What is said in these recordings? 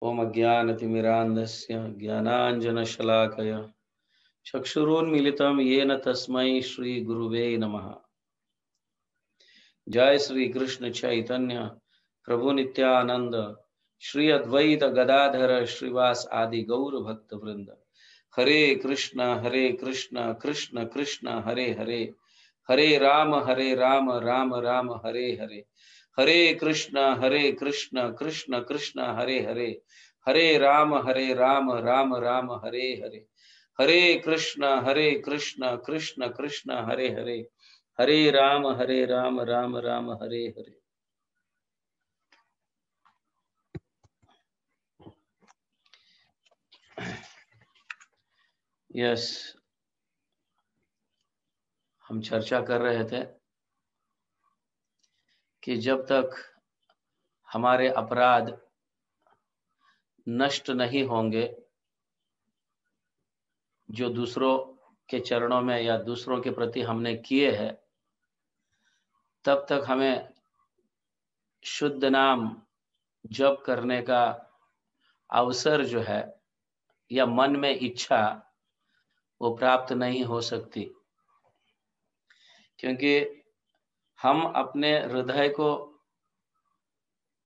ओम अज्ञानतिमिरान्धस्य ज्ञानाञ्जनशलाकया चक्षुरुन्मीलितं येन तस्मै श्रीगुरुवे नमः। जय श्री कृष्ण चैतन्य प्रभु नित्यानंद श्री अद्वैत गदाधर श्रीवास आदि गौर भक्त वृंद। हरे कृष्ण कृष्ण कृष्ण हरे हरे, हरे राम राम राम हरे हरे। हरे कृष्ण कृष्ण कृष्ण हरे हरे, हरे राम राम राम हरे हरे। हरे कृष्ण कृष्ण कृष्ण हरे हरे, हरे राम राम राम हरे हरे। यस, हम चर्चा कर रहे थे कि जब तक हमारे अपराध नष्ट नहीं होंगे, जो दूसरों के चरणों में या दूसरों के प्रति हमने किए हैं, तब तक हमें शुद्ध नाम जप करने का अवसर जो है या मन में इच्छा वो प्राप्त नहीं हो सकती, क्योंकि हम अपने हृदय को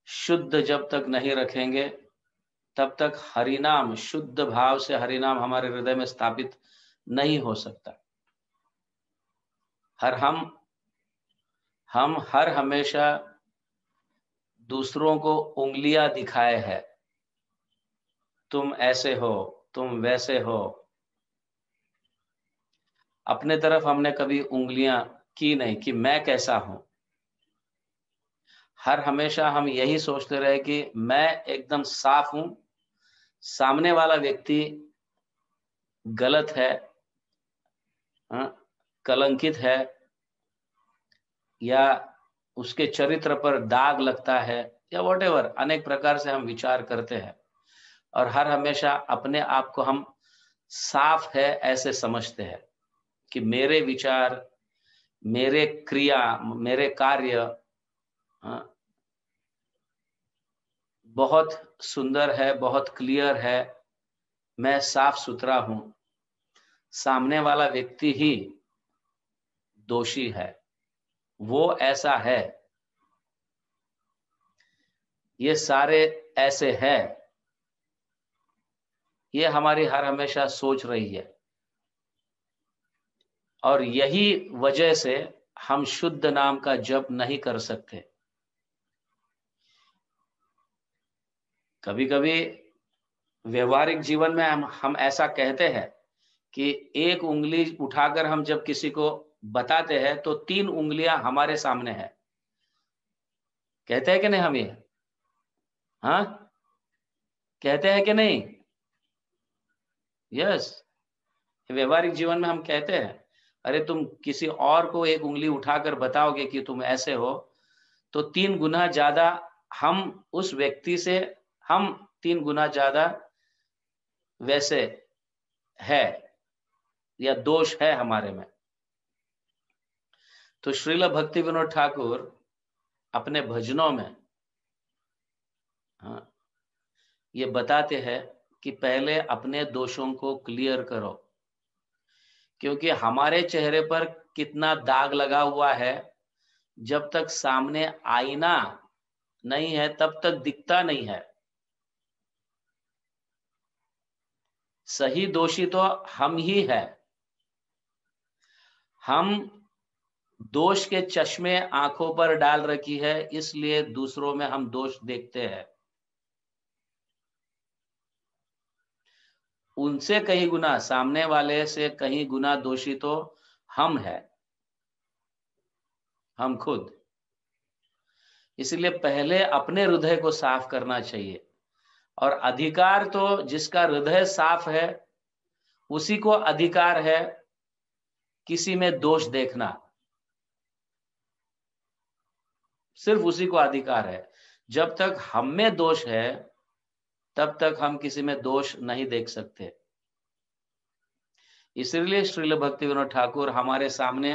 शुद्ध जब तक नहीं रखेंगे तब तक हरिनाम, शुद्ध भाव से हरिनाम हमारे हृदय में स्थापित नहीं हो सकता। हम हर हमेशा दूसरों को उंगलियां दिखाए है, तुम ऐसे हो, तुम वैसे हो। अपने तरफ हमने कभी उंगलियां की नहीं कि मैं कैसा हूं। हर हमेशा हम यही सोचते रहे कि मैं एकदम साफ हूं, सामने वाला व्यक्ति गलत है, कलंकित है, या उसके चरित्र पर दाग लगता है, या व्हाटएवर, अनेक प्रकार से हम विचार करते हैं और हर हमेशा अपने आप को हम साफ है ऐसे समझते हैं कि मेरे विचार, मेरे क्रिया, मेरे कार्य बहुत सुंदर है, बहुत क्लियर है, मैं साफ सुथरा हूं। सामने वाला व्यक्ति ही दोषी है, वो ऐसा है, ये सारे ऐसे हैं, ये हमारी हर हमेशा सोच रही है। और यही वजह से हम शुद्ध नाम का जप नहीं कर सकते। कभी कभी व्यवहारिक जीवन में हम ऐसा कहते हैं कि एक उंगली उठाकर हम जब किसी को बताते हैं तो 3 उंगलियां हमारे सामने है। कहते हैं कि नहीं हम ये? हाँ, कहते हैं कि नहीं? यस, व्यवहारिक जीवन में हम कहते हैं, अरे तुम किसी और को एक उंगली उठाकर बताओगे कि तुम ऐसे हो, तो 3 गुना ज्यादा हम उस व्यक्ति से, हम 3 गुना ज्यादा वैसे है या दोष है हमारे में। तो श्रील भक्ति विनोद ठाकुर अपने भजनों में ये बताते हैं कि पहले अपने दोषों को क्लियर करो, क्योंकि हमारे चेहरे पर कितना दाग लगा हुआ है, जब तक सामने आईना नहीं है तब तक दिखता नहीं है। सही दोषी तो हम ही है। हम दोष के चश्मे आंखों पर डाल रखी है, इसलिए दूसरों में हम दोष देखते हैं। उनसे कहीं गुना, सामने वाले से कहीं गुना दोषी तो हम है, हम खुद। इसलिए पहले अपने हृदय को साफ करना चाहिए। और अधिकार तो जिसका हृदय साफ है उसी को अधिकार है किसी में दोष देखना, सिर्फ उसी को अधिकार है। जब तक हम में दोष है तब तक हम किसी में दोष नहीं देख सकते। इसलिए श्रील भक्ति विनोद ठाकुर हमारे सामने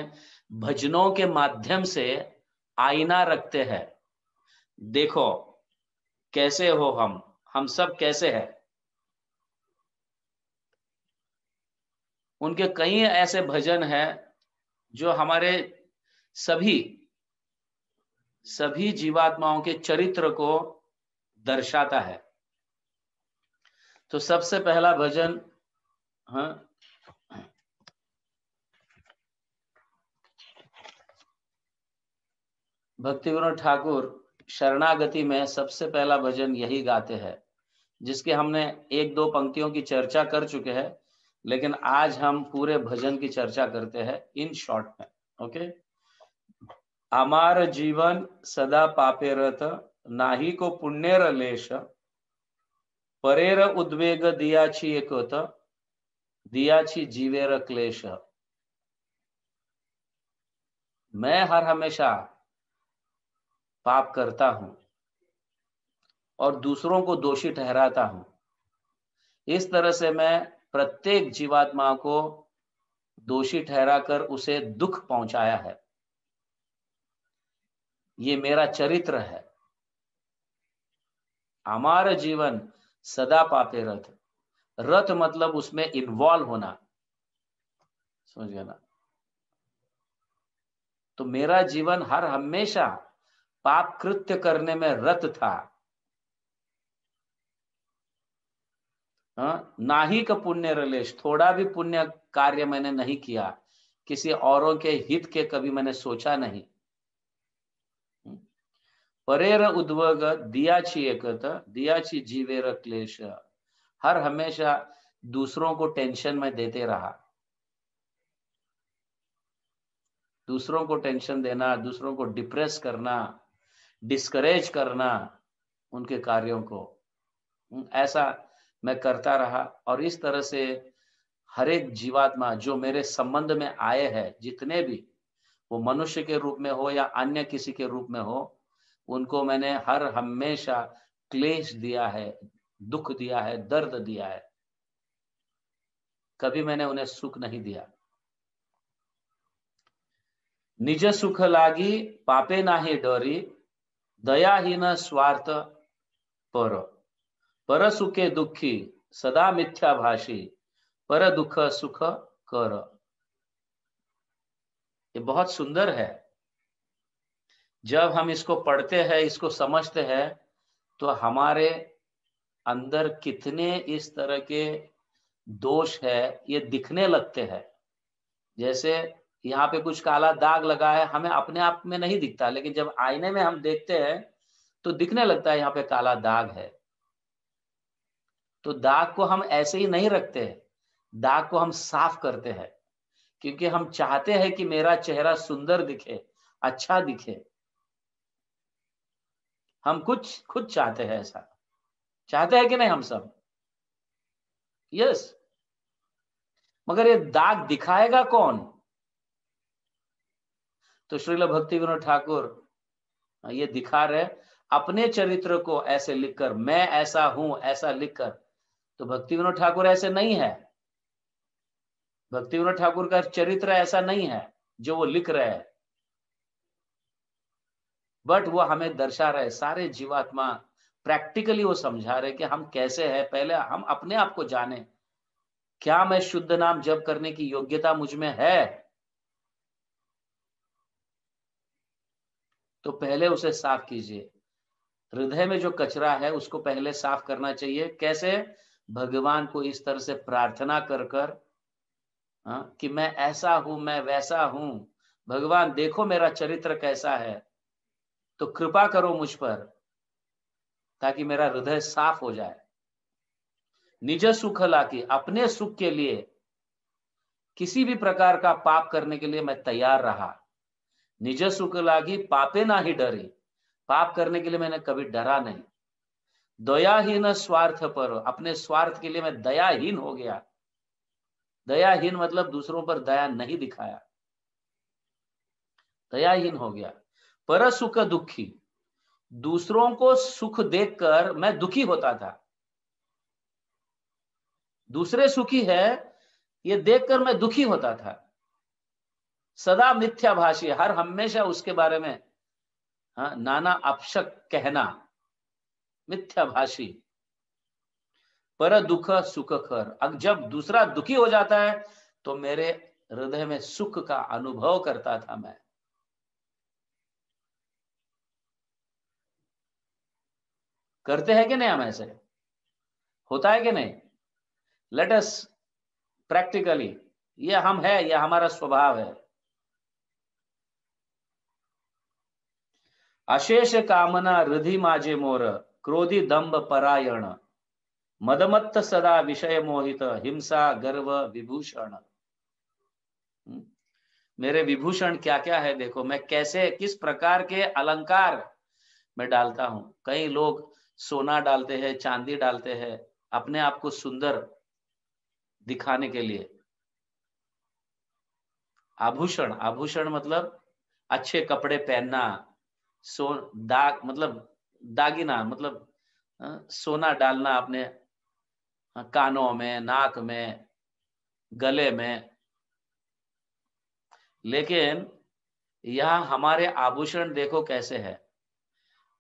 भजनों के माध्यम से आईना रखते हैं। देखो कैसे हो हम, हम सब कैसे हैं। उनके कई ऐसे भजन हैं जो हमारे सभी सभी जीवात्माओं के चरित्र को दर्शाता है। तो सबसे पहला भजन, हाँ, भक्ति विनोद ठाकुर शरणागति में सबसे पहला भजन यही गाते हैं, जिसके हमने एक दो पंक्तियों की चर्चा कर चुके हैं, लेकिन आज हम पूरे भजन की चर्चा करते हैं इन शॉर्ट में। ओके। अमार जीवन सदा पापेरत, नाही को पुण्यर लेश, परेर उद्वेग दियाची एकत, दियाची जीवेर क्लेश। मैं हर हमेशा पाप करता हूं और दूसरों को दोषी ठहराता हूं। इस तरह से मैं प्रत्येक जीवात्मा को दोषी ठहराकर उसे दुख पहुंचाया है। ये मेरा चरित्र है। हमारा जीवन सदा पापे रत, रत मतलब उसमें इन्वॉल्व होना, समझ गया ना। तो मेरा जीवन हर हमेशा पाप कृत्य करने में रत था। नाही का पुण्य रलेश, थोड़ा भी पुण्य कार्य मैंने नहीं किया, किसी औरों के हित के कभी मैंने सोचा नहीं। परेर उद्वग दियाची एकत, दियाची जीवेर क्लेश, हर हमेशा दूसरों को टेंशन में देते रहा। दूसरों को टेंशन देना, दूसरों को डिप्रेस करना, डिस्करेज करना उनके कार्यों को, ऐसा मैं करता रहा। और इस तरह से हर एक जीवात्मा जो मेरे संबंध में आए हैं, जितने भी, वो मनुष्य के रूप में हो या अन्य किसी के रूप में हो, उनको मैंने हर हमेशा क्लेश दिया है, दुख दिया है, दर्द दिया है। कभी मैंने उन्हें सुख नहीं दिया। निज सुख लागी पापे नाही डरी, दयाहीन स्वार्थ पर, पर सुखे दुखी सदा मिथ्या भाषी, पर दुख सुख कर। ये बहुत सुंदर है। जब हम इसको पढ़ते हैं, इसको समझते हैं, तो हमारे अंदर कितने इस तरह के दोष है ये दिखने लगते हैं। जैसे यहाँ पे कुछ काला दाग लगा है, हमें अपने आप में नहीं दिखता, लेकिन जब आईने में हम देखते हैं तो दिखने लगता है यहाँ पे काला दाग है। तो दाग को हम ऐसे ही नहीं रखते, दाग को हम साफ करते हैं, क्योंकि हम चाहते हैं कि मेरा चेहरा सुंदर दिखे, अच्छा दिखे। हम कुछ खुद चाहते हैं, ऐसा चाहते हैं कि नहीं हम सब? यस। मगर ये दाग दिखाएगा कौन? तो श्रील भक्ति विनोद ठाकुर ये दिखा रहे अपने चरित्र को ऐसे लिखकर, मैं ऐसा हूं ऐसा लिखकर। तो भक्ति विनोद ठाकुर ऐसे नहीं है। भक्ति विनोद ठाकुर का चरित्र ऐसा नहीं है जो वो लिख रहे हैं, बट वो हमें दर्शा रहे, सारे जीवात्मा प्रैक्टिकली वो समझा रहे कि हम कैसे हैं। पहले हम अपने आप को जाने, क्या मैं शुद्ध नाम जप करने की योग्यता मुझ में है? तो पहले उसे साफ कीजिए। हृदय में जो कचरा है उसको पहले साफ करना चाहिए। कैसे? भगवान को इस तरह से प्रार्थना कर कर, कि मैं ऐसा हूं, मैं वैसा हूं, भगवान देखो मेरा चरित्र कैसा है, तो कृपा करो मुझ पर, ताकि मेरा हृदय साफ हो जाए। निज सुख लाकी, अपने सुख के लिए किसी भी प्रकार का पाप करने के लिए मैं तैयार रहा। निज सुख लागी पापे ना ही डरे, पाप करने के लिए मैंने कभी डरा नहीं। दयाहीन स्वार्थ पर, अपने स्वार्थ के लिए मैं दयाहीन हो गया। दयाहीन मतलब दूसरों पर दया नहीं दिखाया, दयाहीन हो गया। पर सुख दुखी, दूसरों को सुख देखकर मैं दुखी होता था। दूसरे सुखी है ये देखकर मैं दुखी होता था। सदा मिथ्या भाषी, हर हमेशा उसके बारे में नाना अपशक कहना, मिथ्या भाषी। पर दुख सुख कर। अब जब दूसरा दुखी हो जाता है तो मेरे हृदय में सुख का अनुभव करता था मैं। करते हैं कि नहीं हम ऐसे? होता है कि नहीं? लेट अस प्रैक्टिकली, ये हम है, ये हमारा स्वभाव है। अशेष कामना हृदय माझे मोर, क्रोधी दंभ परायण, मदमत्त सदा विषय मोहित, हिंसा गर्व विभूषण। मेरे विभूषण क्या क्या है देखो, मैं कैसे किस प्रकार के अलंकार मैं डालता हूं। कई लोग सोना डालते हैं, चांदी डालते हैं अपने आप को सुंदर दिखाने के लिए। आभूषण, आभूषण मतलब अच्छे कपड़े पहनना, सो दाग मतलब दागिना मतलब सोना डालना अपने कानों में, नाक में, गले में। लेकिन यह हमारे आभूषण देखो कैसे है।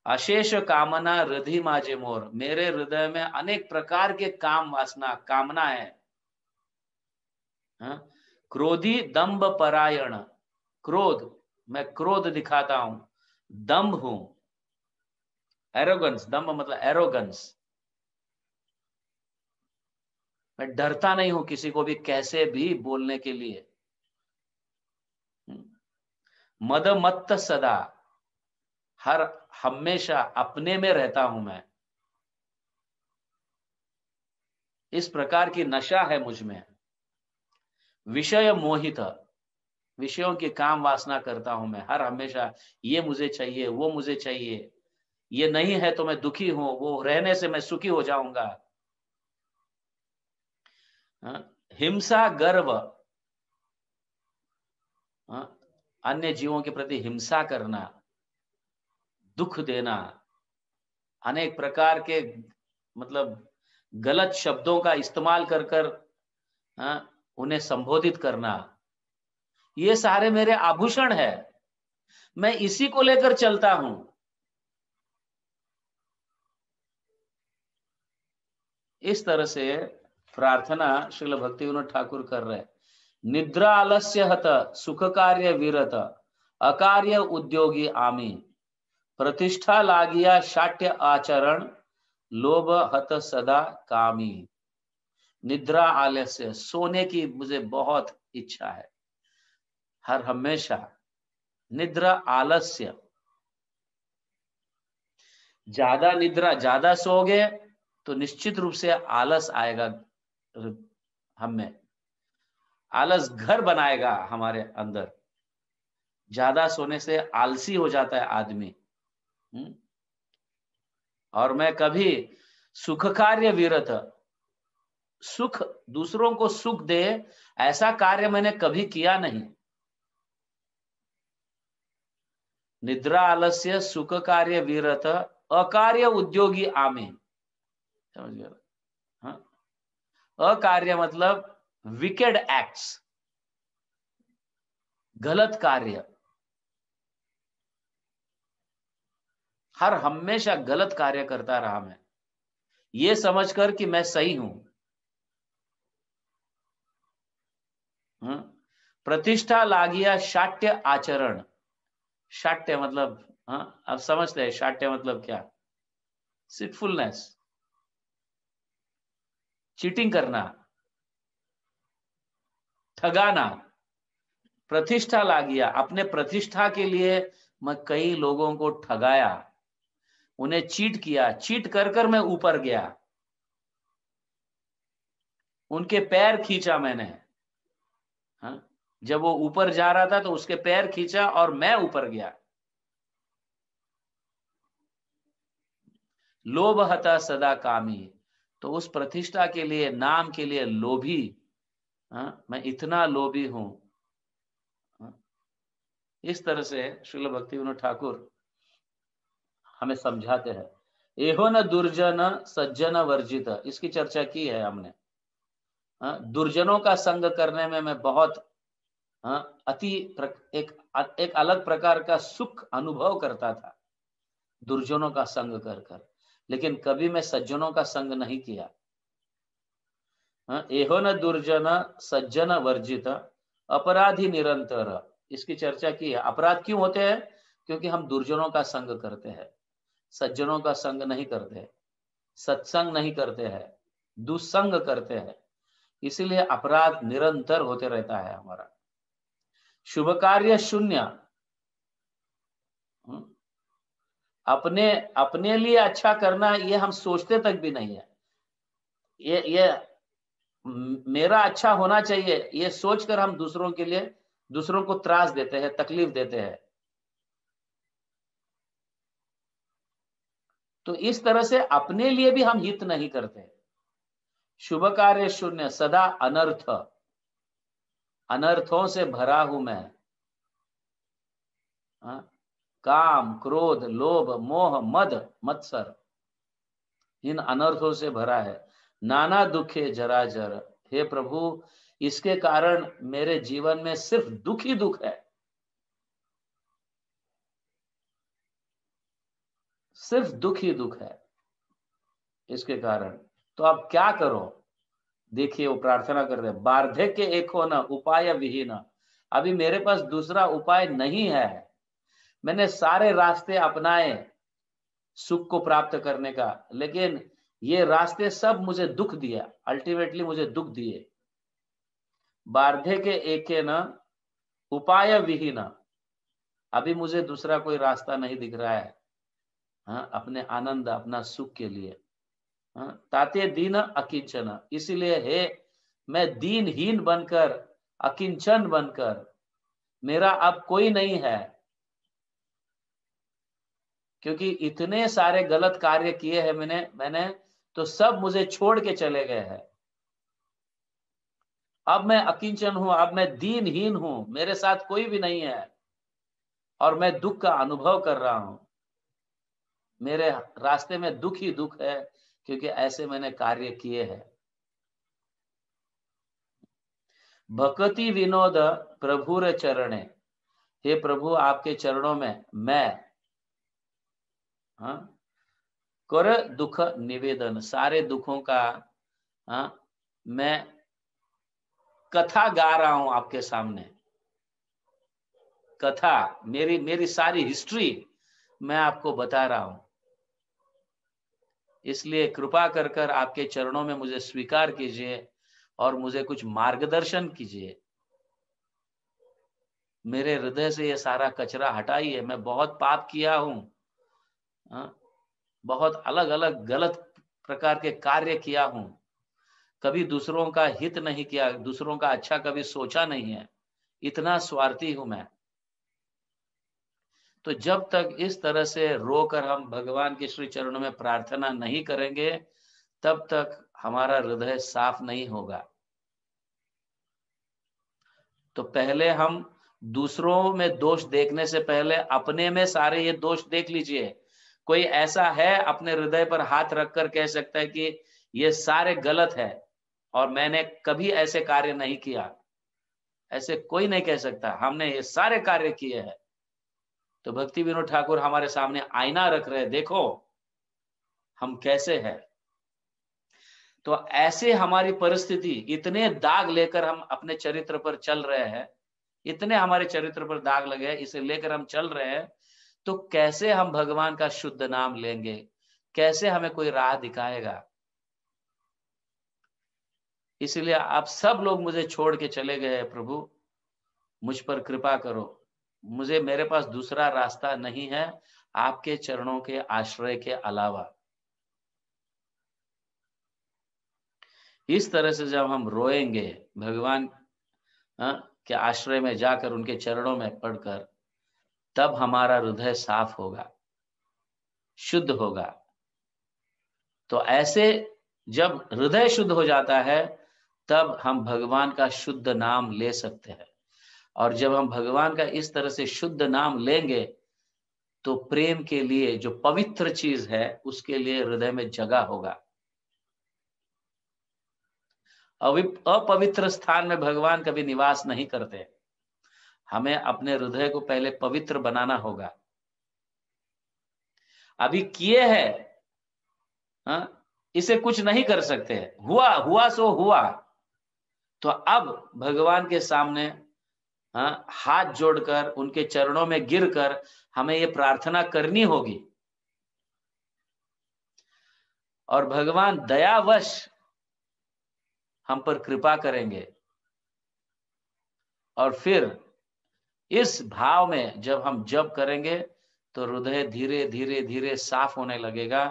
अशेष कामना हृदय माझे मोर, मेरे हृदय में अनेक प्रकार के काम वासना कामना है। क्रोधी दंभ परायण, क्रोध, मैं क्रोध दिखाता हूं। दंभ हूं, एरोगेंस, दंभ मतलब एरोगेंस, मैं डरता नहीं हूं किसी को भी कैसे भी बोलने के लिए। मदमत्त सदा, हर हमेशा अपने में रहता हूं मैं। इस प्रकार की नशा है मुझ में। विषय मोहित, विषयों की काम वासना करता हूं मैं हर हमेशा। ये मुझे चाहिए, वो मुझे चाहिए, ये नहीं है तो मैं दुखी हूं, वो रहने से मैं सुखी हो जाऊंगा। हिंसा गर्व, अन्य जीवों के प्रति हिंसा करना, दुख देना, अनेक प्रकार के मतलब गलत शब्दों का इस्तेमाल कर कर उन्हें संबोधित करना, ये सारे मेरे आभूषण है। मैं इसी को लेकर चलता हूं। इस तरह से प्रार्थना श्रील भक्तिविनोद ठाकुर कर रहे। निद्रा आलस्य हत, सुख कार्य विरत, अकार्य उद्योगी आमी, प्रतिष्ठा लागिया शाट्य आचरण, लोभ हत सदा कामी। निद्रा आलस्य, सोने की मुझे बहुत इच्छा है हर हमेशा। निद्रा आलस्य, ज्यादा निद्रा, ज्यादा सोओगे तो निश्चित रूप से आलस आएगा हमें, आलस घर बनाएगा हमारे अंदर। ज्यादा सोने से आलसी हो जाता है आदमी। और मैं कभी सुख कार्य विरत, सुख दूसरों को सुख दे ऐसा कार्य मैंने कभी किया नहीं। निद्रा आलस्य सुख कार्य विरत, अकार्य उद्योगी आमे। समझ गए? हाँ, अकार्य मतलब विकेड एक्ट्स, गलत कार्य, हर हमेशा गलत कार्य करता रहा मैं, ये समझकर कि मैं सही हूं। प्रतिष्ठा लागिया शाट्य आचरण, शाट्य मतलब अब समझते हैं शाट्य मतलब क्या? सिटफुलनेस, चीटिंग करना, ठगाना। प्रतिष्ठा लागिया, अपने प्रतिष्ठा के लिए मैं कई लोगों को ठगाया, उन्हें चीट किया, चीट कर कर मैं ऊपर गया, उनके पैर खींचा मैंने। जब वो ऊपर जा रहा था तो उसके पैर खींचा और मैं ऊपर गया। लोभ हता सदा कामी, तो उस प्रतिष्ठा के लिए, नाम के लिए लोभी, मैं इतना लोभी हूं। इस तरह से श्रील भक्तिविनोद ठाकुर हमें समझाते हैं। एहो न दुर्जन सज्जन वर्जित, इसकी चर्चा की है हमने। दुर्जनों का संग करने में मैं बहुत एक अलग प्रकार का सुख अनुभव करता था दुर्जनों का संग कर कर, लेकिन कभी मैं सज्जनों का संग नहीं किया। एहो न दुर्जन सज्जन वर्जित अपराधी निरंतर। इसकी चर्चा की है। अपराध क्यों होते हैं? क्योंकि हम दुर्जनों का संग करते हैं, सज्जनों का संग नहीं करते, सत्संग नहीं करते हैं, दुसंग करते हैं, इसीलिए अपराध निरंतर होते रहता है हमारा। शुभ कार्य शून्य। अपने अपने लिए अच्छा करना ये हम सोचते तक भी नहीं है। ये मेरा अच्छा होना चाहिए ये सोचकर हम दूसरों के लिए, दूसरों को त्रास देते हैं, तकलीफ देते हैं। तो इस तरह से अपने लिए भी हम हित नहीं करते। शुभ कार्य शून्य, सदा अनर्थ, अनर्थों से भरा हूं मैं। काम, क्रोध, लोभ, मोह, मद, मत्सर, इन अनर्थों से भरा है। नाना दुखे जराजर। हे प्रभु, इसके कारण मेरे जीवन में सिर्फ दुख ही दुख है, सिर्फ दुख ही दुख है इसके कारण। तो अब क्या करो? देखिए वो प्रार्थना कर रहे हैं, वार्धक्य एको न उपाय विहीन। अभी मेरे पास दूसरा उपाय नहीं है। मैंने सारे रास्ते अपनाए सुख को प्राप्त करने का, लेकिन ये रास्ते सब मुझे दुख दिया, अल्टीमेटली मुझे दुख दिए। वार्धक्य एके न उपाय विहीन। अभी मुझे दूसरा कोई रास्ता नहीं दिख रहा है, अपने आनंद, अपना सुख के लिए। ताते दीन अकिंचन। इसीलिए हे मैं दीनहीन बनकर, अकिंचन बनकर, मेरा अब कोई नहीं है, क्योंकि इतने सारे गलत कार्य किए हैं मैंने तो सब मुझे छोड़ के चले गए हैं। अब मैं अकिंचन हूं, अब मैं दीनहीन हूं, मेरे साथ कोई भी नहीं है और मैं दुख का अनुभव कर रहा हूं। मेरे रास्ते में दुख ही दुख है, क्योंकि ऐसे मैंने कार्य किए हैं। भक्ति विनोद प्रभुर चरणे। हे प्रभु, आपके चरणों में मैं कर दुख निवेदन, सारे दुखों का मैं कथा गा रहा हूं आपके सामने। कथा, मेरी सारी हिस्ट्री मैं आपको बता रहा हूं। इसलिए कृपा कर कर आपके चरणों में मुझे स्वीकार कीजिए और मुझे कुछ मार्गदर्शन कीजिए। मेरे हृदय से ये सारा कचरा हटाइए। मैं बहुत पाप किया हूं, बहुत अलग अलग गलत प्रकार के कार्य किया हूं, कभी दूसरों का हित नहीं किया, दूसरों का अच्छा कभी सोचा नहीं है, इतना स्वार्थी हूं मैं। तो जब तक इस तरह से रोकर हम भगवान के श्री चरणों में प्रार्थना नहीं करेंगे, तब तक हमारा हृदय साफ नहीं होगा। तो पहले हम दूसरों में दोष देखने से पहले अपने में सारे ये दोष देख लीजिए। कोई ऐसा है अपने हृदय पर हाथ रखकर कह सकता है कि ये सारे गलत है और मैंने कभी ऐसे कार्य नहीं किया? ऐसे कोई नहीं कह सकता। हमने ये सारे कार्य किए हैं। तो भक्ति विनोद ठाकुर हमारे सामने आईना रख रहे हैं, देखो हम कैसे हैं। तो ऐसे हमारी परिस्थिति, इतने दाग लेकर हम अपने चरित्र पर चल रहे हैं, इतने हमारे चरित्र पर दाग लगे हैं, इसे लेकर हम चल रहे हैं, तो कैसे हम भगवान का शुद्ध नाम लेंगे? कैसे हमें कोई राह दिखाएगा? इसलिए आप सब लोग मुझे छोड़ के चले गए। प्रभु, मुझ पर कृपा करो। मेरे पास दूसरा रास्ता नहीं है आपके चरणों के आश्रय के अलावा। इस तरह से जब हम रोएंगे भगवान के आश्रय में जाकर, उनके चरणों में पड़कर, तब हमारा हृदय साफ होगा, शुद्ध होगा। तो ऐसे जब हृदय शुद्ध हो जाता है, तब हम भगवान का शुद्ध नाम ले सकते हैं। और जब हम भगवान का इस तरह से शुद्ध नाम लेंगे, तो प्रेम के लिए जो पवित्र चीज है, उसके लिए हृदय में जगह होगा। अपवित्र स्थान में भगवान कभी निवास नहीं करते। हमें अपने हृदय को पहले पवित्र बनाना होगा। अभी किए हैं, इसे कुछ नहीं कर सकते। हुआ हुआ सो हुआ, तो अब भगवान के सामने हाथ जोड़कर उनके चरणों में गिरकर हमें ये प्रार्थना करनी होगी, और भगवान दयावश हम पर कृपा करेंगे। और फिर इस भाव में जब हम जप करेंगे तो हृदय धीरे धीरे धीरे साफ होने लगेगा।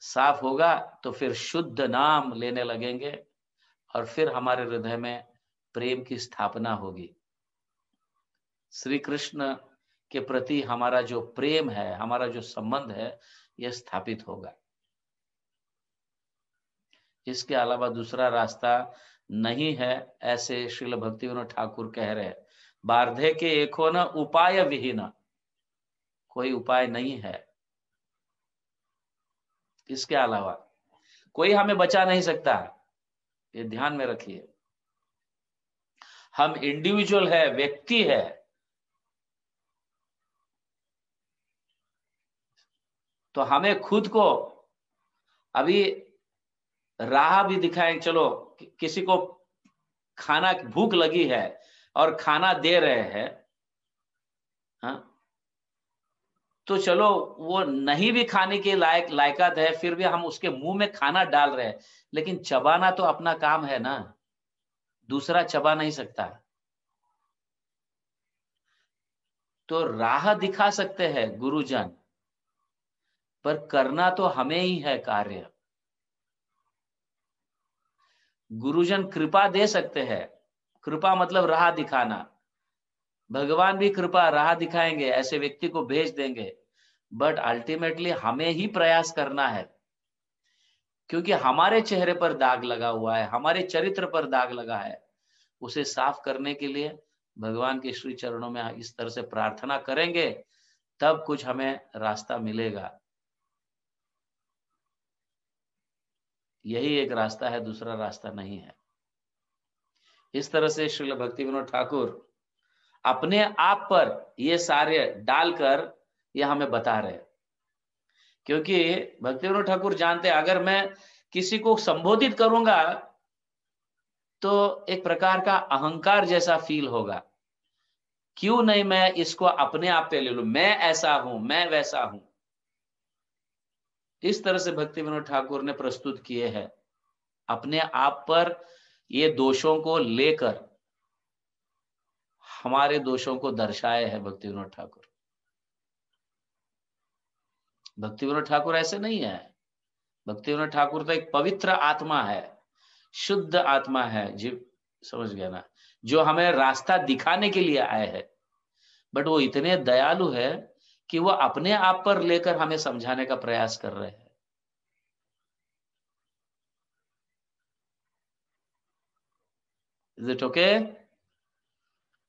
साफ होगा तो फिर शुद्ध नाम लेने लगेंगे, और फिर हमारे हृदय में प्रेम की स्थापना होगी। श्री कृष्ण के प्रति हमारा जो प्रेम है, हमारा जो संबंध है, यह स्थापित होगा। इसके अलावा दूसरा रास्ता नहीं है, ऐसे श्रील भक्तिविनोद ठाकुर कह रहे हैं। बार्धे के एको न उपाय विहीन, कोई उपाय नहीं है। इसके अलावा कोई हमें बचा नहीं सकता, ये ध्यान में रखिए। हम इंडिविजुअल है, व्यक्ति है। तो हमें खुद को अभी राह भी दिखाएं। चलो किसी को खाना भूख लगी है और खाना दे रहे हैं, तो चलो वो नहीं भी खाने के लायकात है, फिर भी हम उसके मुंह में खाना डाल रहे हैं, लेकिन चबाना तो अपना काम है ना, दूसरा चबा नहीं सकता। तो राह दिखा सकते हैं गुरुजन, पर करना तो हमें ही है कार्य। गुरुजन कृपा दे सकते हैं, कृपा मतलब राह दिखाना। भगवान भी कृपा राह दिखाएंगे, ऐसे व्यक्ति को भेज देंगे, बट अल्टीमेटली हमें ही प्रयास करना है, क्योंकि हमारे चेहरे पर दाग लगा हुआ है, हमारे चरित्र पर दाग लगा है। उसे साफ करने के लिए भगवान के श्री चरणों में इस तरह से प्रार्थना करेंगे, तब कुछ हमें रास्ता मिलेगा। यही एक रास्ता है, दूसरा रास्ता नहीं है। इस तरह से श्रील भक्तिविनोद ठाकुर अपने आप पर ये सारे डालकर ये हमें बता रहे हैं, क्योंकि भक्तिविनोद ठाकुर जानते हैं अगर मैं किसी को संबोधित करूंगा तो एक प्रकार का अहंकार जैसा फील होगा। क्यों नहीं मैं इसको अपने आप पे ले लूं, मैं ऐसा हूं, मैं वैसा हूं। इस तरह से भक्तिविनोद ठाकुर ने प्रस्तुत किए हैं, अपने आप पर ये दोषों को लेकर हमारे दोषों को दर्शाए हैं भक्तिविनोद ठाकुर। भक्तिविनोद ठाकुर ऐसे नहीं है। भक्तिविनोद ठाकुर तो एक पवित्र आत्मा है, शुद्ध आत्मा है, जीव, समझ गया ना, जो हमें रास्ता दिखाने के लिए आए हैं। बट वो इतने दयालु है कि वो अपने आप पर लेकर हमें समझाने का प्रयास कर रहे हैं। Is it okay?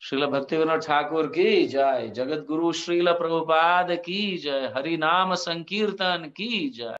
Srila Bhaktivinod Thakur की जय, जगत गुरु श्रील प्रभुपाद की जय, हरि नाम संकीर्तन की जय।